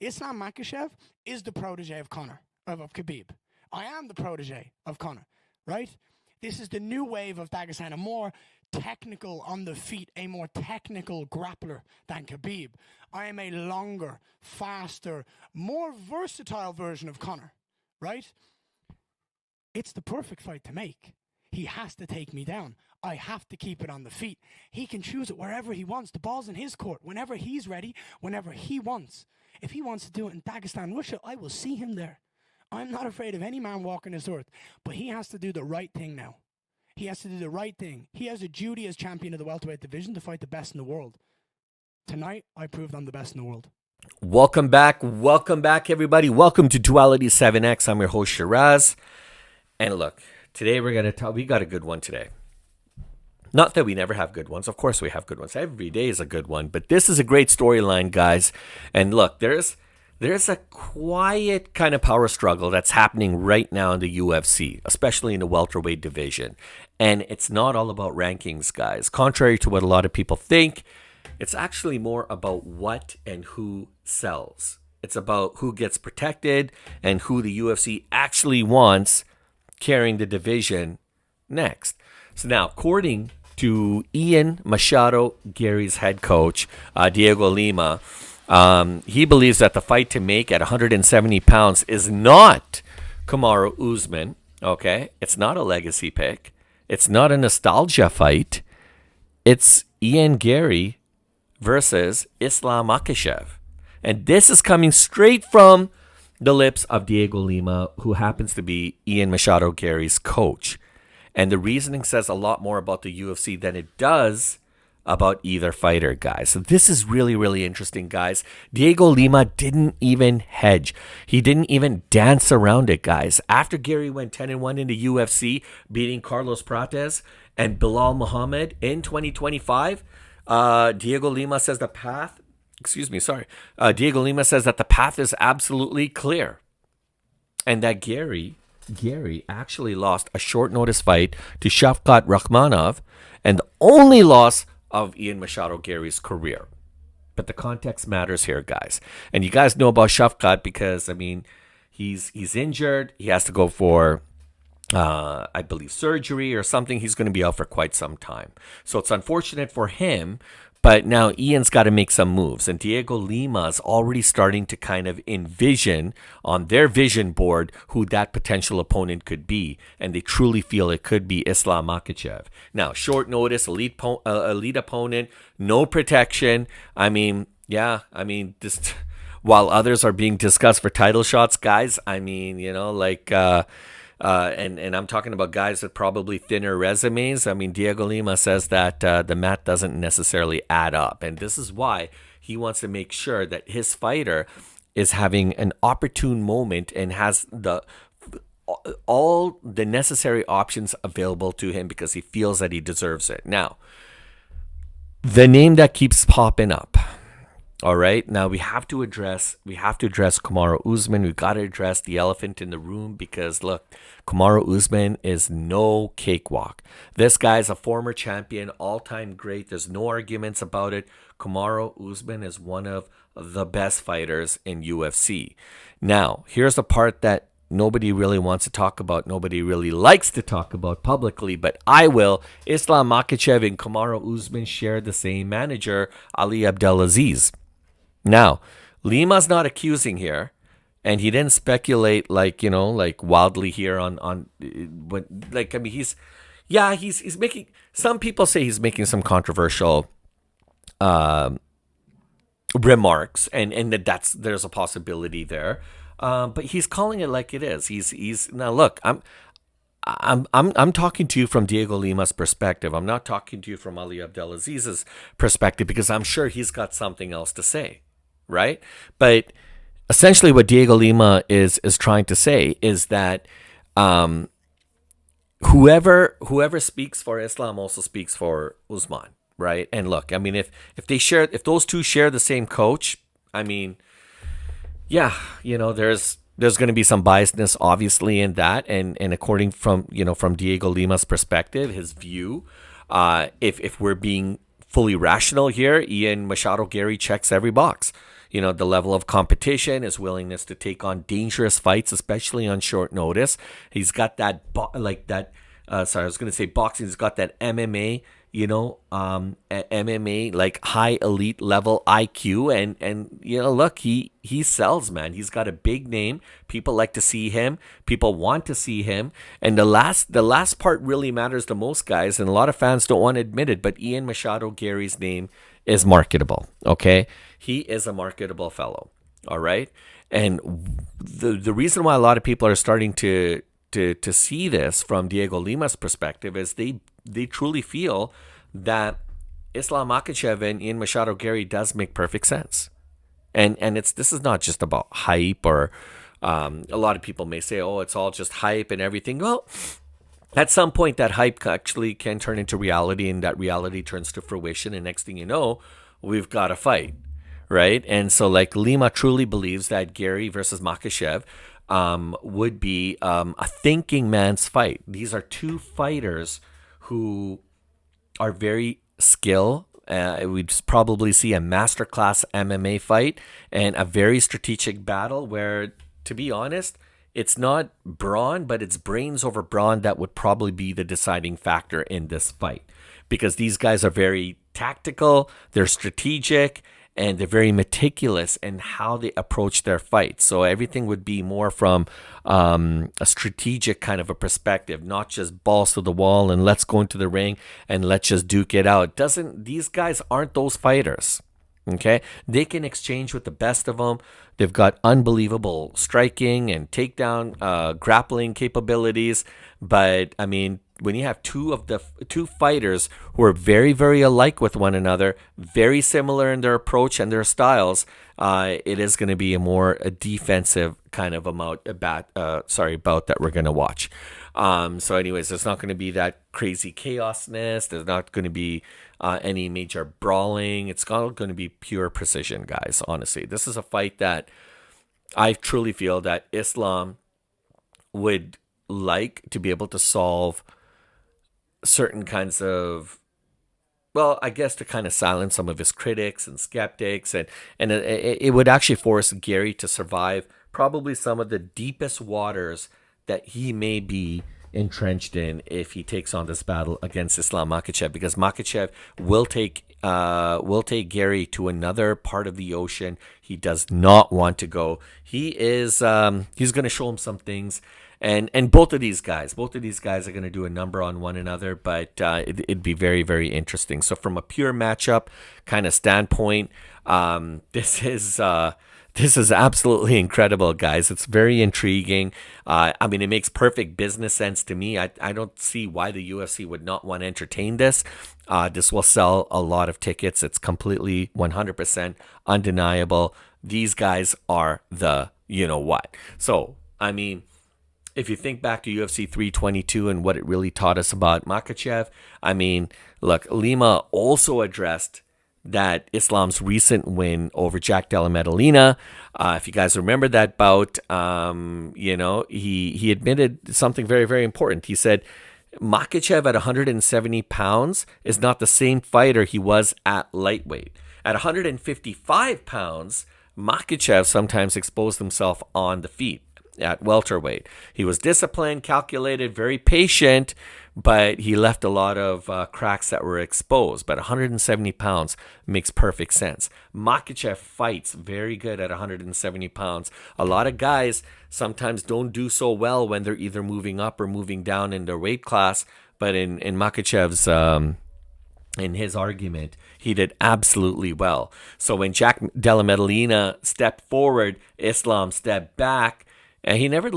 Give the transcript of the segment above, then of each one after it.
Islam Makhachev is the protege of Khabib. I am the protege of Conor, right? This is the new wave of Dagestan, a more technical on the feet, a more technical grappler than Khabib. I am a longer, faster, more versatile version of Conor, right? It's the perfect fight to make. He has to take me down. I have to keep it on the feet. He can choose it wherever he wants. The ball's in his court, whenever he's ready, whenever he wants. If he wants to do it in Dagestan, Russia, I will see him there. I'm not afraid of any man walking this earth, but he has to do the right thing now. He has to do the right thing. He has a duty as champion of the welterweight division to fight the best in the world. Tonight, I proved I'm the best in the world. Welcome back, everybody. Welcome to Duality 7X. I'm your host, Shiraz. And look, today we got a good one today. Not that we never have good ones. Of course we have good ones. Every day is a good one. But this is a great storyline, guys. And look, there's a quiet kind of power struggle that's happening right now in the UFC, especially in the welterweight division. And it's not all about rankings, guys. Contrary to what a lot of people think, it's actually more about what and who sells. It's about who gets protected and who the UFC actually wants carrying the division next. So now, according to Ian Machado Garry's head coach, Diego Lima, he believes that the fight to make at 170 pounds is not Kamaru Usman, okay? It's not a legacy pick. It's not a nostalgia fight. It's Ian Garry versus Islam Makhachev. And this is coming straight from the lips of Diego Lima, who happens to be Ian Machado Garry's coach. And the reasoning says a lot more about the UFC than it does about either fighter, guys. So this is really, really interesting, guys. Diego Lima didn't even hedge. He didn't even dance around it, guys. After Garry went 10-1 in the UFC, beating Carlos Prates and Bilal Muhammad in 2025, Diego Lima says Diego Lima says that the path is absolutely clear. And that Garry actually lost a short notice fight to Shavkat Rakhmonov, and the only loss of Ian Machado Garry's career. But the context matters here, guys. And you guys know about Shavkat because, I mean, he's injured. He has to go for, I believe, surgery or something. He's going to be out for quite some time. So it's unfortunate for him. But now Ian's got to make some moves. And Diego Lima's already starting to kind of envision on their vision board who that potential opponent could be. And they truly feel it could be Islam Makhachev. Now, short notice, elite opponent, no protection. Just while others are being discussed for title shots, guys, and I'm talking about guys with probably thinner resumes. I mean, Diego Lima says that the math doesn't necessarily add up. And this is why he wants to make sure that his fighter is having an opportune moment and has all the necessary options available to him because he feels that he deserves it. Now, the name that keeps popping up. All right. Now we have to address Kamaru Usman. We've got to address the elephant in the room because look, Kamaru Usman is no cakewalk. This guy's a former champion, all-time great. There's no arguments about it. Kamaru Usman is one of the best fighters in UFC. Now, here's the part that nobody really wants to talk about. Nobody really likes to talk about publicly, but I will. Islam Makhachev and Kamaru Usman share the same manager, Ali Abdelaziz. Now, Lima's not accusing here, and he didn't speculate wildly here he's making, some people say he's making some controversial remarks, and there's a possibility there, but he's calling it like it is. He's now look, I'm talking to you from Diego Lima's perspective. I'm not talking to you from Ali Abdelaziz's perspective because I'm sure he's got something else to say. Right? But essentially what Diego Lima is trying to say is that whoever speaks for Islam also speaks for Usman, right? And look, I mean, if those two share the same coach, I mean, yeah, there's going to be some biasness obviously in that, and according from Diego Lima's perspective, his view, if we're being fully rational here, Ian Machado Garry checks every box. the level of competition, his willingness to take on dangerous fights, especially on short notice. He's got that, I was going to say boxing. He's got that MMA, MMA, like high elite level IQ. And look, he sells, man. He's got a big name. People like to see him. People want to see him. And the last part really matters the most, guys. And a lot of fans don't want to admit it, but Ian Machado Garry's name is marketable. Okay. He is a marketable fellow. All right. And the reason why a lot of people are starting to see this from Diego Lima's perspective is they truly feel that Islam Makhachev and Ian Machado Garry does make perfect sense. And this is not just about hype, or a lot of people may say, oh, it's all just hype and everything. Well, at some point that hype actually can turn into reality, and that reality turns to fruition, and next thing you know, we've got a fight, right? And so like Lima truly believes that Garry versus Makhachev would be a thinking man's fight. These are two fighters who are very skilled. We'd probably see a masterclass MMA fight and a very strategic battle where, to be honest, it's not brawn, but it's brains over brawn that would probably be the deciding factor in this fight. Because these guys are very tactical, they're strategic, and they're very meticulous in how they approach their fights. So everything would be more from a strategic kind of a perspective, not just balls to the wall and let's go into the ring and let's just duke it out. These guys aren't those fighters. Okay, they can exchange with the best of them. They've got unbelievable striking and takedown, grappling capabilities. But I mean, when you have two fighters who are very, very alike with one another, very similar in their approach and their styles, it is going to be a defensive kind of bout that we're going to watch. So anyways, there's not going to be that crazy chaosness. There's not going to be any major brawling. It's all going to be pure precision, guys. Honestly, this is a fight that I truly feel that Islam would like to be able to solve certain kinds of, well, I guess to kind of silence some of his critics and skeptics, and it would actually force Garry to survive probably some of the deepest waters that he may be entrenched in if he takes on this battle against Islam Makhachev, because Makhachev will take Garry to another part of the ocean he does not want to go. He's going to show him some things. And both of these guys are going to do a number on one another, but it'd be very, very interesting. So from a pure matchup kind of standpoint, this is absolutely incredible, guys. It's very intriguing. I mean, it makes perfect business sense to me. I don't see why the UFC would not want to entertain this. This will sell a lot of tickets. It's completely 100% undeniable. These guys are the you-know-what. So, I mean, if you think back to UFC 322 and what it really taught us about Makhachev, I mean, look, Lima also addressed that Islam's recent win over Jack Della Maddalena. If you guys remember that bout, he admitted something very, very important. He said Makhachev at 170 pounds is not the same fighter he was at lightweight. At 155 pounds, Makhachev sometimes exposed himself on the feet. At welterweight, he was disciplined, calculated, very patient, but he left a lot of cracks that were exposed. But 170 pounds makes perfect sense. Makhachev fights very good at 170 pounds. A lot of guys sometimes don't do so well when they're either moving up or moving down in their weight class. But in Makhachev's in his argument, he did absolutely well. So when Jack Della Maddalena stepped forward, Islam stepped back. And he never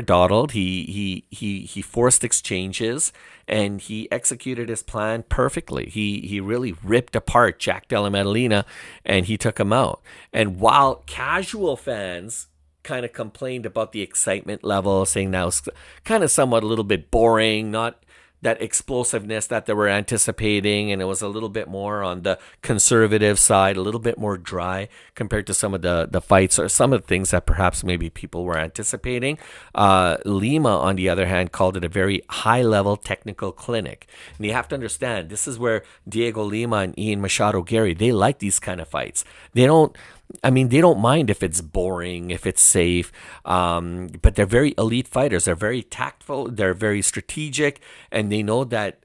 dawdled. He forced exchanges, and he executed his plan perfectly. He really ripped apart Jack Della Maddalena, and he took him out. And while casual fans kind of complained about the excitement level, saying that was kind of somewhat a little bit boring, not that explosiveness that they were anticipating, and it was a little bit more on the conservative side, a little bit more dry compared to some of the fights or some of the things that perhaps maybe people were anticipating. Lima, on the other hand, called it a very high-level technical clinic. And you have to understand, this is where Diego Lima and Ian Machado Garry, they like these kind of fights. They don't mind if it's boring, if it's safe, but they're very elite fighters. They're very tactful, they're very strategic, and they know that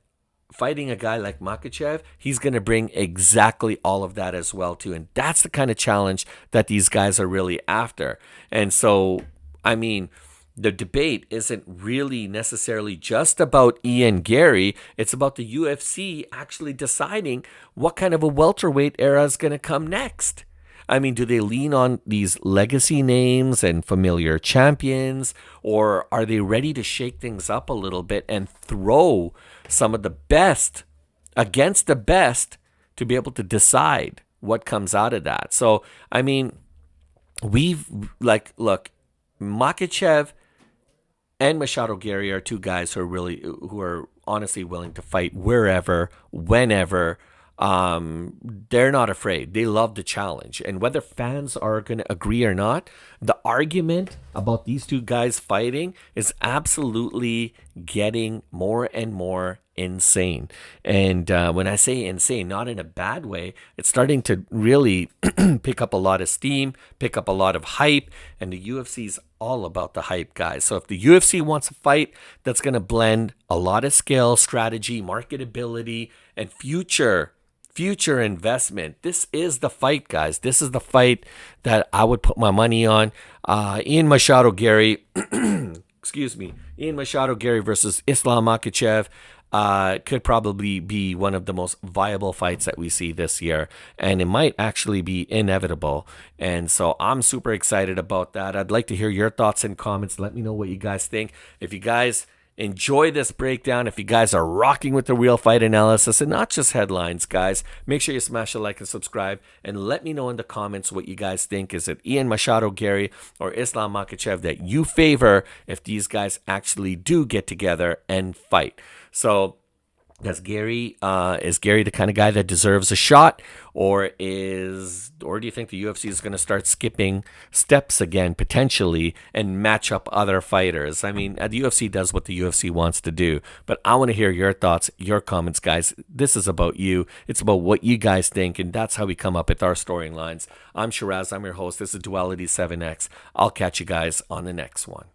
fighting a guy like Makhachev, he's going to bring exactly all of that as well too. And that's the kind of challenge that these guys are really after. And so, I mean, the debate isn't really necessarily just about Ian Garry. It's about the UFC actually deciding what kind of a welterweight era is going to come next. I mean, do they lean on these legacy names and familiar champions, or are they ready to shake things up a little bit and throw some of the best against the best to be able to decide what comes out of that? So, I mean, look, Makhachev and Machado Garry are two guys who are honestly willing to fight wherever, whenever. They're not afraid. They love the challenge. And whether fans are going to agree or not, the argument about these two guys fighting is absolutely getting more and more insane. And when I say insane, not in a bad way, it's starting to really pick up a lot of steam, pick up a lot of hype, and the UFC is all about the hype, guys. So if the UFC wants a fight that's going to blend a lot of skill, strategy, marketability, and future investment, this is the fight, guys. This is the fight that I would put my money on. Ian Machado Garry, Ian Machado Garry versus Islam Makhachev could probably be one of the most viable fights that we see this year, and it might actually be inevitable. And so I'm super excited about that. I'd like to hear your thoughts and comments. Let me know what you guys think. If you guys enjoy this breakdown, if you guys are rocking with the real fight analysis and not just headlines, guys, make sure you smash a like and subscribe, and let me know in the comments what you guys think. Is it Ian Machado Garry or Islam Makhachev that you favor if these guys actually do get together and fight? So is Garry the kind of guy that deserves a shot, or do you think the UFC is going to start skipping steps again potentially and match up other fighters? I mean, the UFC does what the UFC wants to do, but I want to hear your thoughts, your comments, guys. This is about you. It's about what you guys think, and that's how we come up with our storylines. I'm Shiraz. I'm your host. This is Duality 7X. I'll catch you guys on the next one.